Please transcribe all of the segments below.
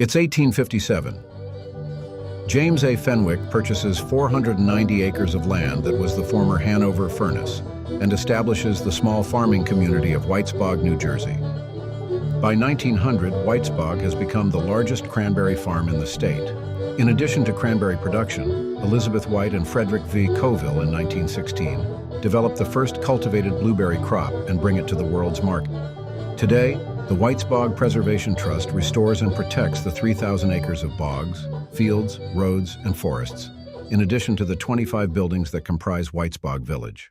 It's 1857. James A. Fenwick purchases 490 acres of land that was the former Hanover furnace and establishes the small farming community of Whitesbog, New Jersey. By 1900, Whitesbog has become the largest cranberry farm in the state. In addition to cranberry production, Elizabeth White and Frederick V. Coville in 1916 developed the first cultivated blueberry crop and bring it to the world's market. Today, the Whitesbog Preservation Trust restores and protects the 3,000 acres of bogs, fields, roads, and forests, in addition to the 25 buildings that comprise Whitesbog Village.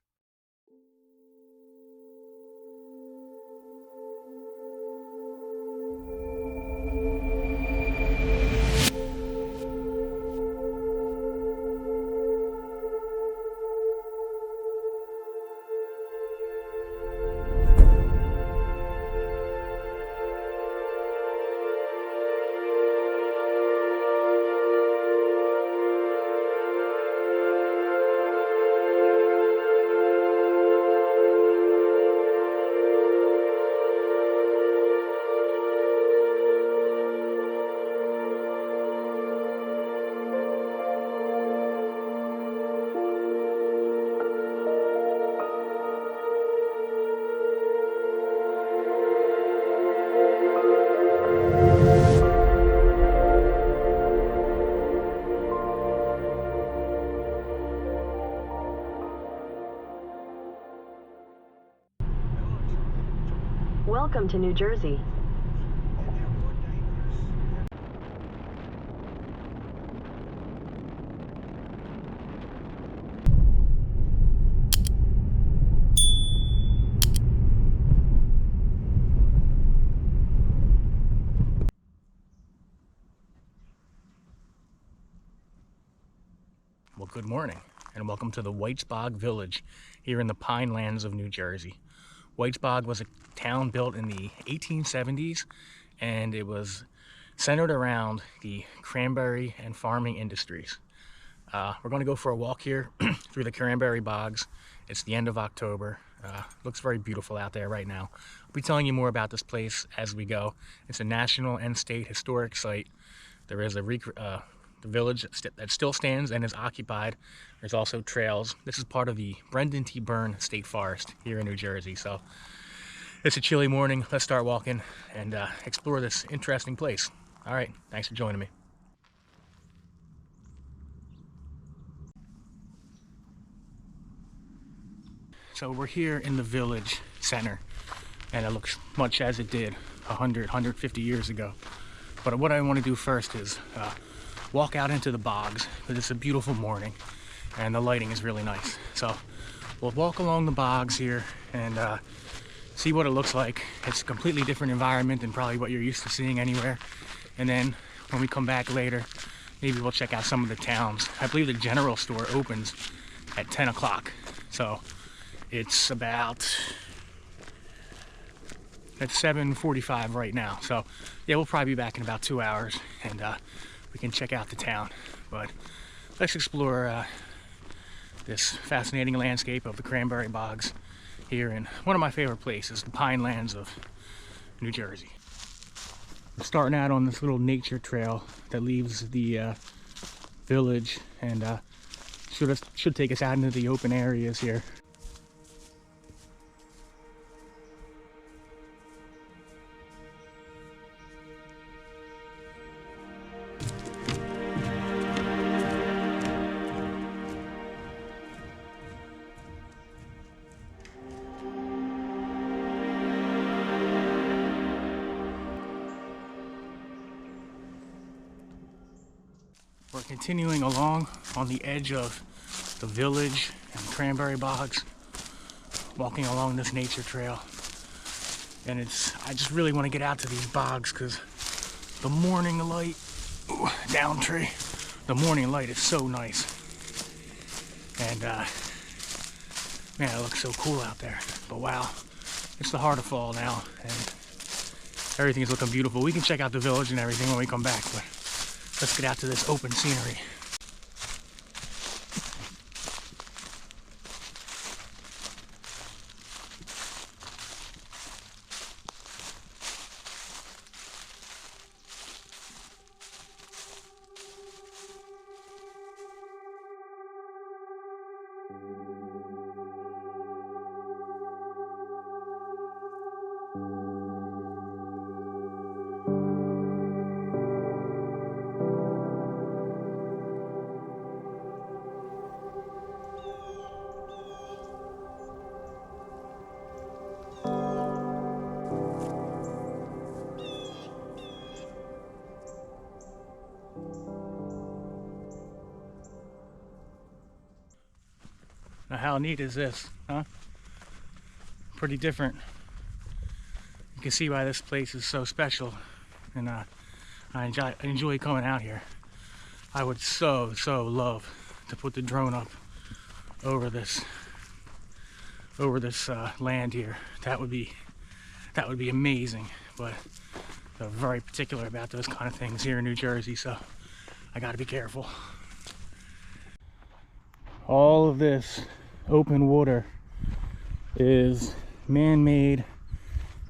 Welcome to New Jersey. Well, good morning, and welcome to the Whitesbog Village here in the Pinelands of New Jersey. Whitesbog was a town built in the 1870s, and it was centered around the cranberry and farming industries. We're going to go for a walk here through the Cranberry Bogs. It's the end of October. Looks very beautiful out there right now. I'll be telling you more about this place as we go. It's a national and state historic site. There is the village that still stands and is occupied. There's also trails. This is part of the Brendan T. Byrne State Forest here in New Jersey. So it's a chilly morning. Let's start walking and explore this interesting place. All right, thanks for joining me. So we're here in the village center, and it looks much as it did 150 years ago. But what I want to do first is walk out into the bogs, because it's a beautiful morning and the lighting is really nice. So we'll walk along the bogs here and see what it looks like. It's a completely different environment than probably what you're used to seeing anywhere. And then when we come back later, maybe we'll check out some of the towns. I believe the general store opens at 10 o'clock. So it's about, it's 7:45 right now. So yeah, we'll probably be back in about 2 hours, and we can check out the town. But let's explore this fascinating landscape of the Cranberry Bogs here in one of my favorite places, the Pinelands of New Jersey. We're starting out on this little nature trail that leaves the village and should take us out into the open areas here. We're continuing along on the edge of the village and Cranberry Bogs, walking along this nature trail. And I just really want to get out to these bogs because the morning light, down tree, the morning light is so nice. And man, it looks so cool out there. But wow, it's the heart of fall now, and everything is looking beautiful. We can check out the village and everything when we come back, but let's get out to this open scenery. how neat is this, huh? Pretty different. You can see why this place is so special, and I enjoy coming out here. I would so love to put the drone up over this land here. That would be amazing. But they're very particular about those kind of things here in New Jersey, so I got to be careful. All of this open water is man-made,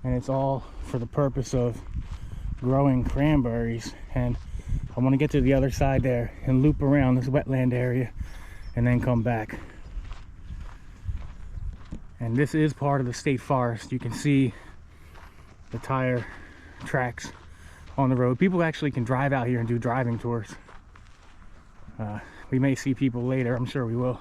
and it's all for the purpose of growing cranberries. And I want to get to the other side there and loop around this wetland area and then come back. And this is part of the state forest. You can see the tire tracks on the road. People actually can drive out here and do driving tours. We may see people later, I'm sure we will.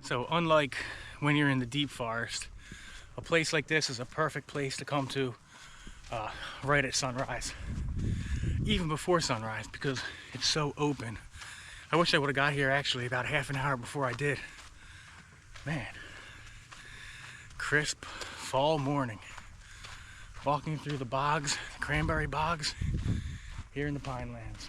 So unlike when you're in the deep forest, a place like this is a perfect place to come to right at sunrise, even before sunrise, because it's so open. I wish I would have got here actually about half an hour before I did. Man, crisp fall morning, walking through the bogs, the cranberry bogs here in the Pinelands.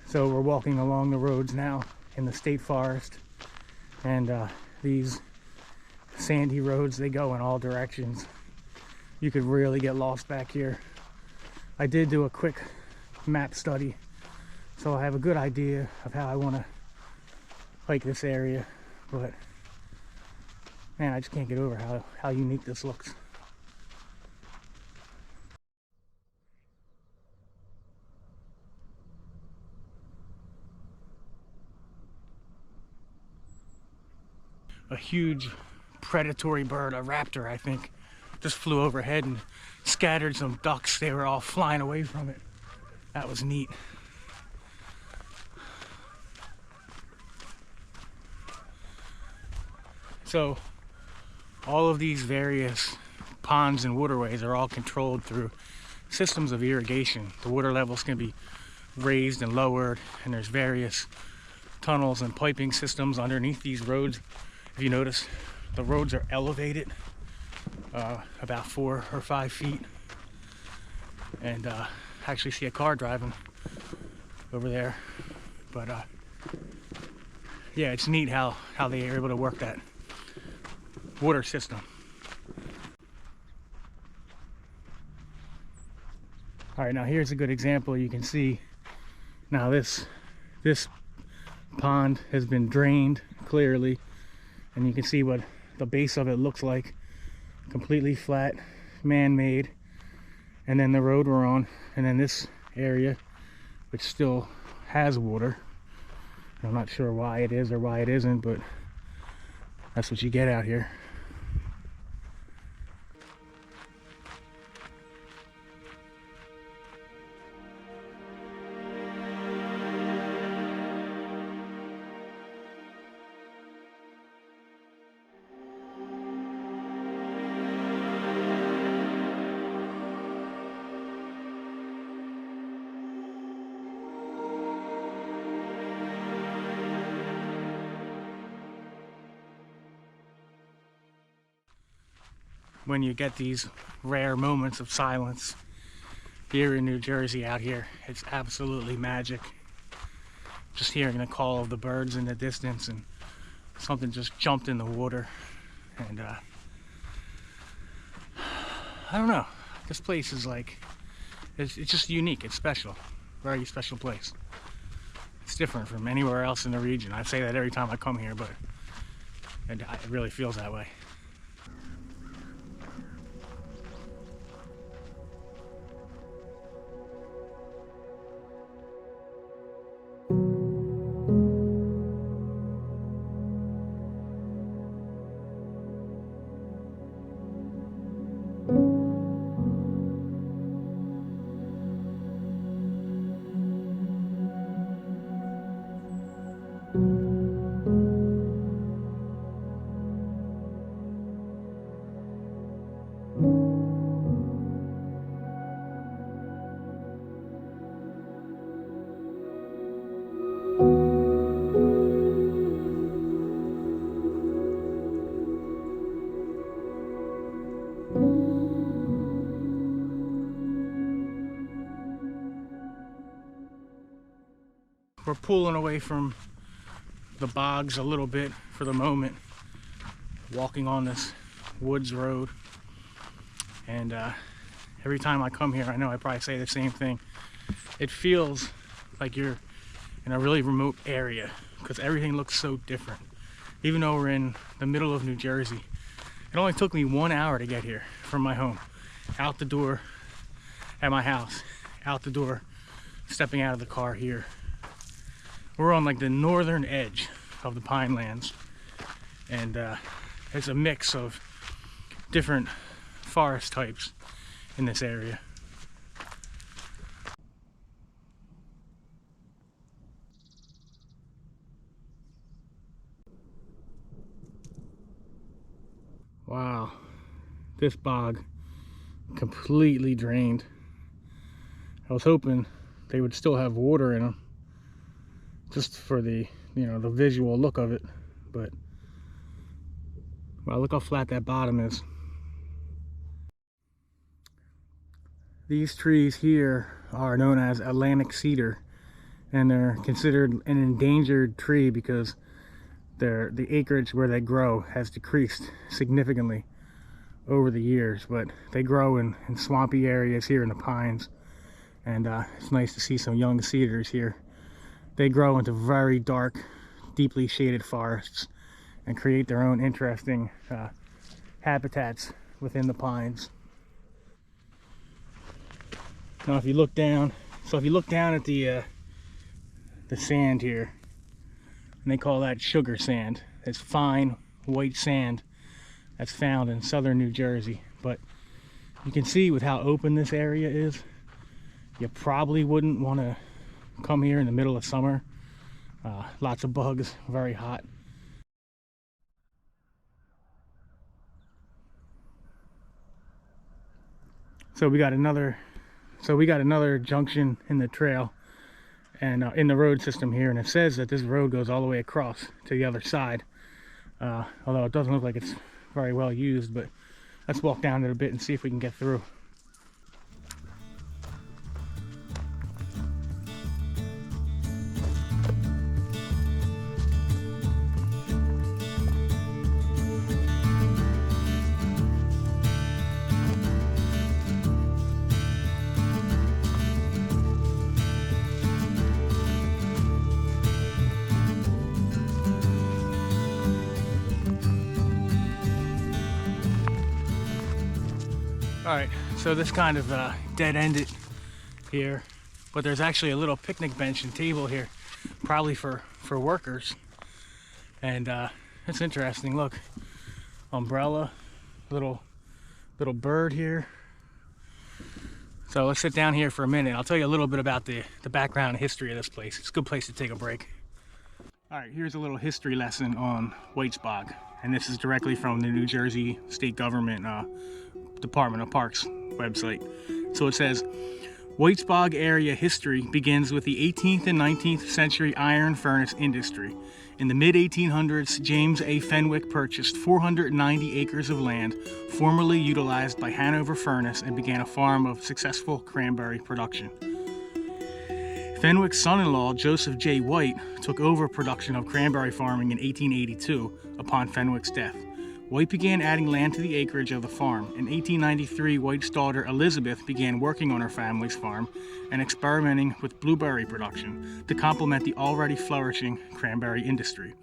So we're walking along the roads now in the state forest, and these sandy roads, they go in all directions. You could really get lost back here. I did do a quick map study, so I have a good idea of how I want to hike this area, but man, I just can't get over how unique this looks. A huge predatory bird, a raptor I think, just flew overhead and scattered some ducks. They were all flying away from it. That was neat. So all of these various ponds and waterways are all controlled through systems of irrigation. The water levels can be raised and lowered, and there's various tunnels and piping systems underneath these roads. If you notice, the roads are elevated about 4 or 5 feet, and I actually see a car driving over there. But yeah, it's neat how they are able to work that water system. All right, now here's a good example. You can see now this pond has been drained clearly, and you can see what the base of it looks like. Completely flat, man-made. And then the road we're on, and then this area, which still has water. I'm not sure why it is or why it isn't, but that's what you get out here. when you get these rare moments of silence here in New Jersey out here. It's absolutely magic. Just hearing the call of the birds in the distance, and something just jumped in the water. And I don't know, this place is like, it's just unique, it's special, very special place. It's different from anywhere else in the region. I say that every time I come here, but it really feels that way. We're pulling away from the bogs a little bit for the moment, walking on this woods road. And every time I come here, I know I probably say the same thing. It feels like you're in a really remote area because everything looks so different. Even though we're in the middle of New Jersey, it only took me 1 hour to get here from my home, out the door at my house, out the door, stepping out of the car here. We're on like the northern edge of the Pinelands, and it's a mix of different forest types in this area. Wow, this bog completely drained. I was hoping they would still have water in them, just for the, the visual look of it, but wow, look how flat that bottom is. These trees here are known as Atlantic cedar, and they're considered an endangered tree because the acreage where they grow has decreased significantly over the years, but they grow in swampy areas here in the pines, and it's nice to see some young cedars here. They grow into very dark, deeply shaded forests and create their own interesting habitats within the pines. Now if you look down, at the sand here, and they call that sugar sand. It's fine white sand that's found in southern New Jersey, but you can see with how open this area is, you probably wouldn't want to come here in the middle of summer. Lots of bugs, very hot. So we got another junction in the trail and in the road system here, and it says that this road goes all the way across to the other side, although it doesn't look like it's very well used. But let's walk down it a bit and see if we can get through. Alright, so this kind of dead-ended here, but there's actually a little picnic bench and table here, probably for workers. And it's interesting, look, umbrella, little bird here. So let's sit down here for a minute. I'll tell you a little bit about the background and history of this place. It's a good place to take a break. Alright, here's a little history lesson on Whitesbog, and this is directly from the New Jersey State Government Department of Parks website. So it says, Whitesbog area history begins with the 18th and 19th century iron furnace industry. In the mid-1800s, James A. Fenwick purchased 490 acres of land formerly utilized by Hanover Furnace and began a farm of successful cranberry production. Fenwick's son-in-law, Joseph J. White, took over production of cranberry farming in 1882 upon Fenwick's death. White began adding land to the acreage of the farm. In 1893, White's daughter Elizabeth began working on her family's farm and experimenting with blueberry production to complement the already flourishing cranberry industry.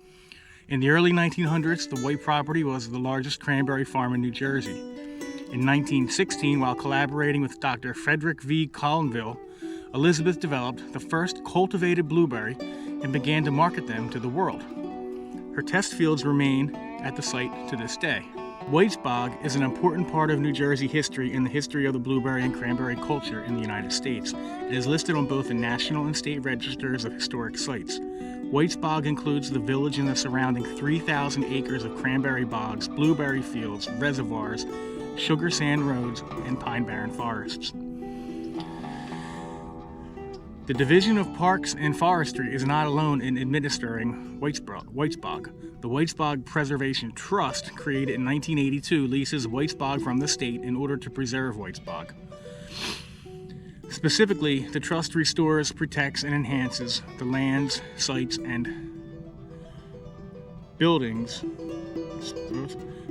In the early 1900s, the White property was the largest cranberry farm in New Jersey. In 1916, while collaborating with Dr. Frederick V. Collinville, Elizabeth developed the first cultivated blueberry and began to market them to the world. Her test fields remain at the site to this day. Whitesbog is an important part of New Jersey history and the history of the blueberry and cranberry culture in the United States. It is listed on both the national and state registers of historic sites. Whitesbog includes the village and the surrounding 3,000 acres of cranberry bogs, blueberry fields, reservoirs, sugar sand roads, and pine barren forests. The Division of Parks and Forestry is not alone in administering Whitesbog. The Whitesbog Preservation Trust, created in 1982, leases Whitesbog from the state in order to preserve Whitesbog. Specifically, the trust restores, protects, and enhances the lands, sites, and buildings.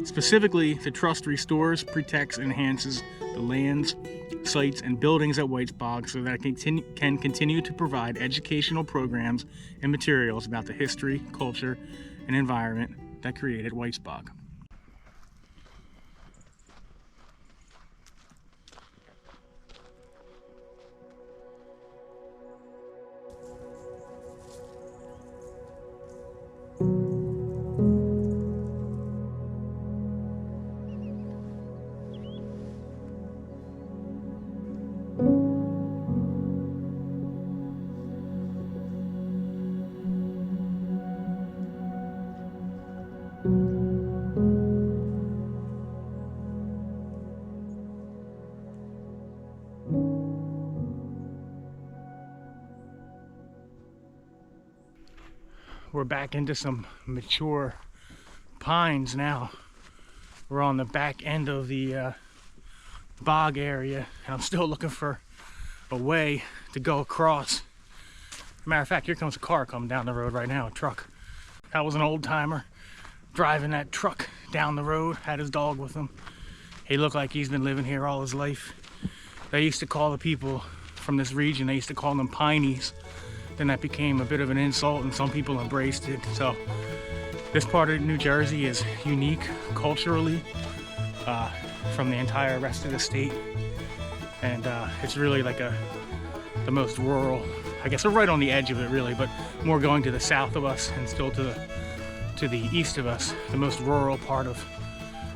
Specifically, the trust restores, protects, and enhances the lands, sites, and buildings at Whitesbog so that it can continue to provide educational programs and materials about the history, culture, and environment that created Whitesbog. We're back into some mature pines now. We're on the back end of the bog area, and I'm still looking for a way to go across. Matter of fact, here comes a car coming down the road right now, a truck. That was an old timer driving that truck down the road, had his dog with him. He looked like he's been living here all his life. They used to call the people from this region, they used to call them Pineys. Then that became a bit of an insult and some people embraced it. So this part of New Jersey is unique culturally from the entire rest of the state. And it's really like the most rural, I guess we're right on the edge of it really, but more going to the south of us and still to the east of us, the most rural part of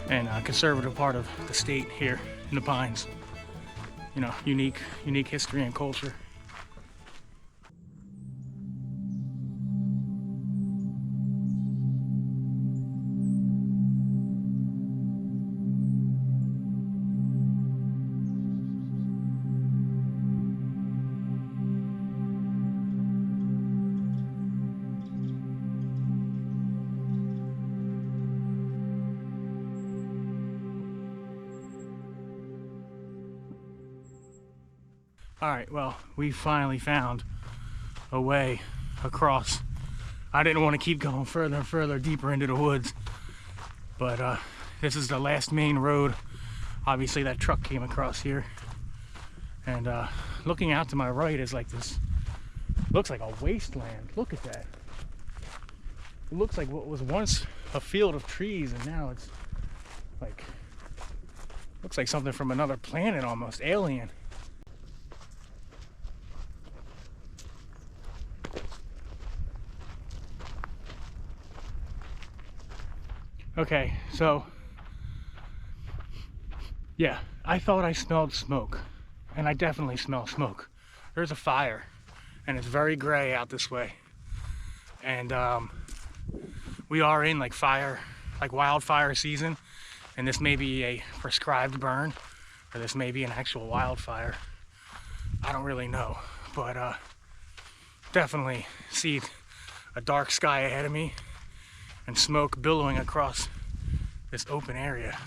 and conservative part of the state here in the Pines. You know, unique history and culture. Alright, well, we finally found a way across. I didn't want to keep going further and further deeper into the woods, but this is the last main road. Obviously that truck came across here, and looking out to my right is like this, looks like a wasteland. Look at that. It looks like what was once a field of trees, and now it's like, looks like something from another planet almost, alien. Okay, so yeah, I thought I smelled smoke, and I definitely smell smoke. There's a fire, and it's very gray out this way, and we are in like wildfire season, and this may be a prescribed burn, or this may be an actual wildfire. I don't really know, but definitely see a dark sky ahead of me and smoke billowing across this open area.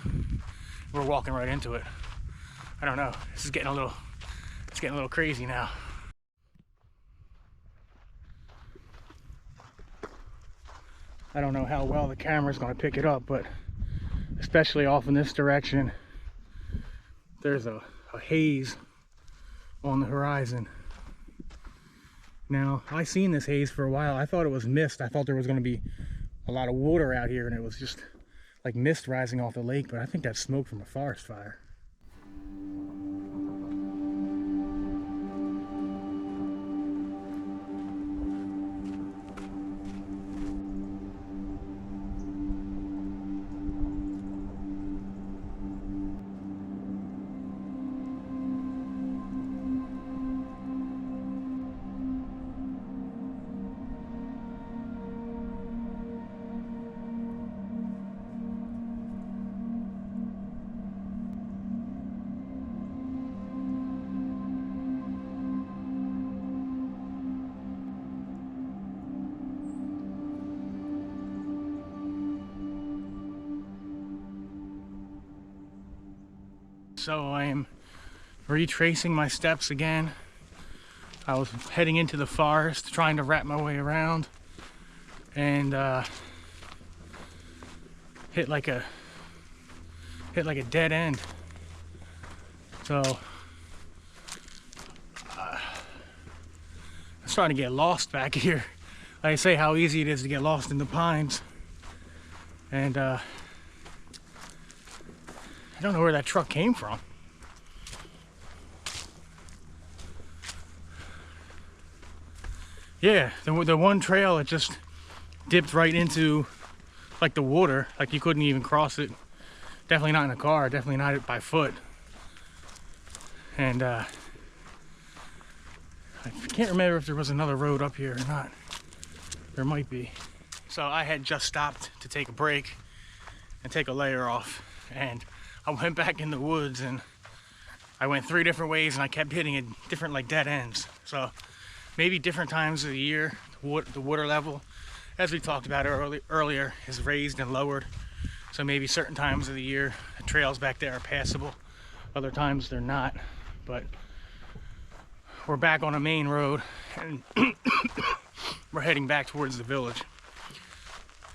We're walking right into it. I don't know. This is getting a little crazy now. I don't know how well the camera's going to pick it up, but especially off in this direction, there's a haze on the horizon. Now, I seen this haze for a while. I thought it was mist. I thought there was going to be a lot of water out here and it was just like mist rising off the lake, but I think that's smoke from a forest fire. So I am retracing my steps again. I was heading into the forest, trying to wrap my way around, and hit like a dead end. So I'm starting to get lost back here. Like I say, how easy it is to get lost in the pines, and I don't know where that truck came from. Yeah, the one trail, it just dipped right into like the water, like you couldn't even cross it. Definitely not in a car, definitely not by foot. And I can't remember if there was another road up here or not. There might be. So I had just stopped to take a break and take a layer off, and I went back in the woods and I went 3 different ways and I kept hitting it different like dead ends. So maybe different times of the year, the water level, as we talked about earlier, is raised and lowered. So maybe certain times of the year, the trails back there are passable. Other times they're not. But we're back on a main road and we're heading back towards the village.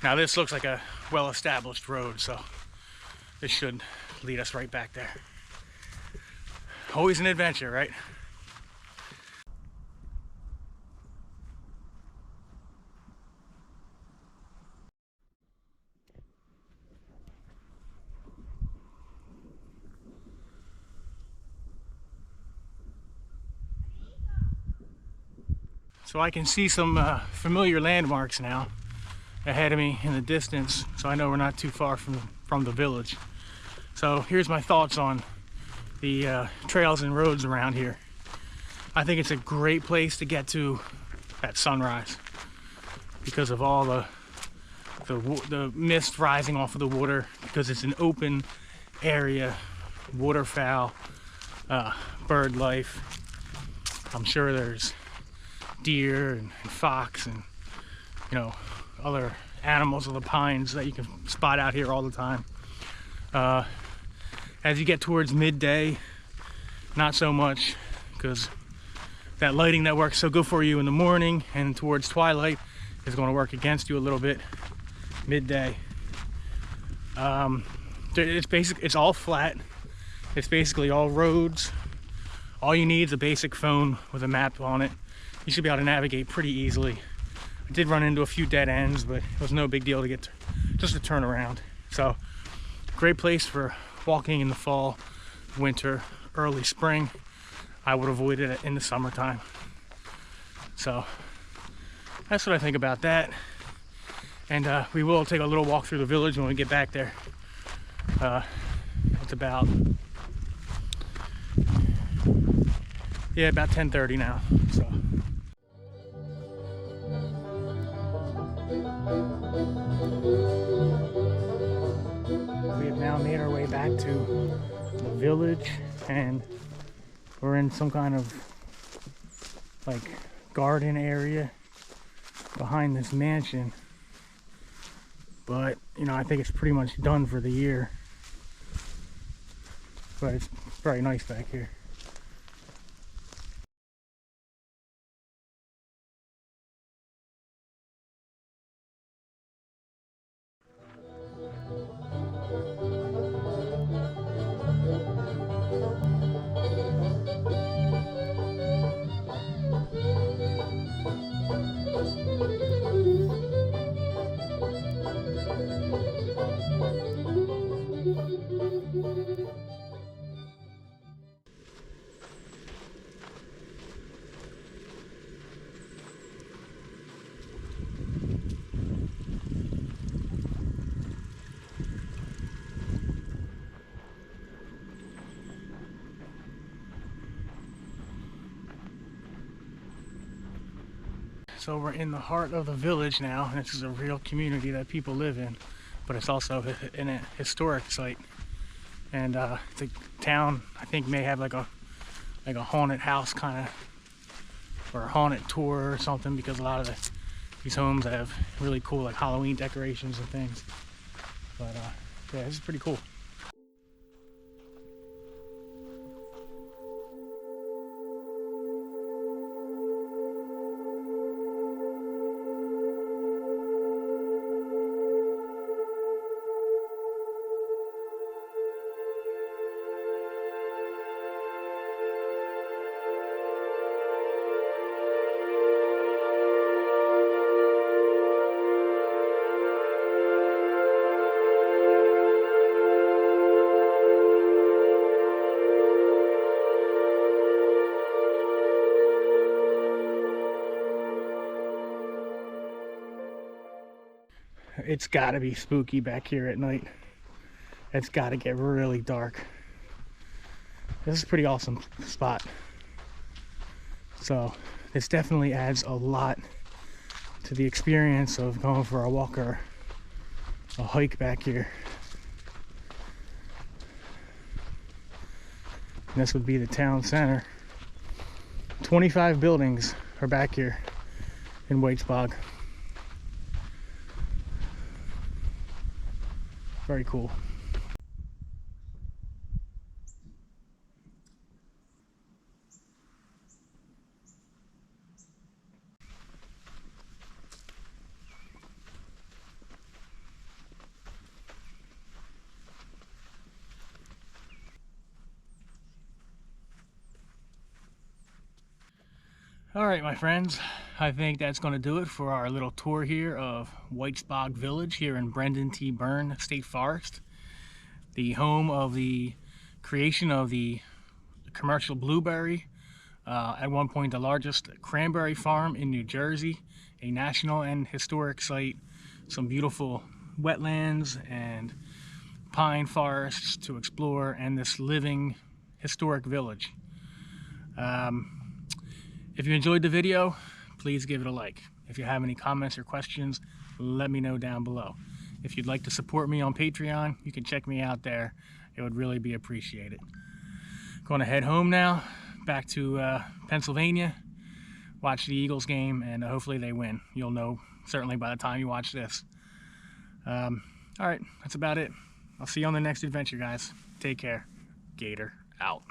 Now this looks like a well-established road, so this should lead us right back there. Always an adventure, right? So I can see some familiar landmarks now ahead of me in the distance, so I know we're not too far from the village. So here's my thoughts on the trails and roads around here. I think it's a great place to get to at sunrise because of all the mist rising off of the water, because it's an open area, waterfowl, bird life. I'm sure there's deer and fox and, you know, other animals of the pines that you can spot out here all the time. As you get towards midday, not so much, because that lighting that works so good for you in the morning and towards twilight is going to work against you a little bit midday. It's all flat. It's basically all roads. All you need is a basic phone with a map on it. You should be able to navigate pretty easily. I did run into a few dead ends, but it was no big deal to get just to turn around. So, great place for walking in the fall, winter, early spring. I would avoid it in the summertime. So, that's what I think about that. And we will take a little walk through the village when we get back there. It's about 10:30 now. So. We have now made our way back to the village, and we're in some kind of like garden area behind this mansion, but you know, I think it's pretty much done for the year. But it's very nice back here. So we're in the heart of the village now, and this is a real community that people live in, but it's also in a historic site. And it's a town, I think, may have like a haunted house kind of, or a haunted tour or something, because a lot of these homes have really cool like Halloween decorations and things. But yeah, this is pretty cool. It's gotta be spooky back here at night. It's gotta get really dark. This is a pretty awesome spot. So this definitely adds a lot to the experience of going for a walk or a hike back here. And this would be the town center. 25 buildings are back here in Whitesbog. Very cool. All right, my friends, I think that's going to do it for our little tour here of Whitesbog Village here in Brendan T. Byrne State Forest, the home of the creation of the commercial blueberry, at one point the largest cranberry farm in New Jersey, a national and historic site, some beautiful wetlands and pine forests to explore, and this living historic village. If you enjoyed the video, please give it a like. If you have any comments or questions, let me know down below. If you'd like to support me on Patreon, you can check me out there. It would really be appreciated. Going to head home now, back to Pennsylvania, watch the Eagles game, and hopefully they win. You'll know certainly by the time you watch this. All right, that's about it. I'll see you on the next adventure, guys. Take care. Gator out.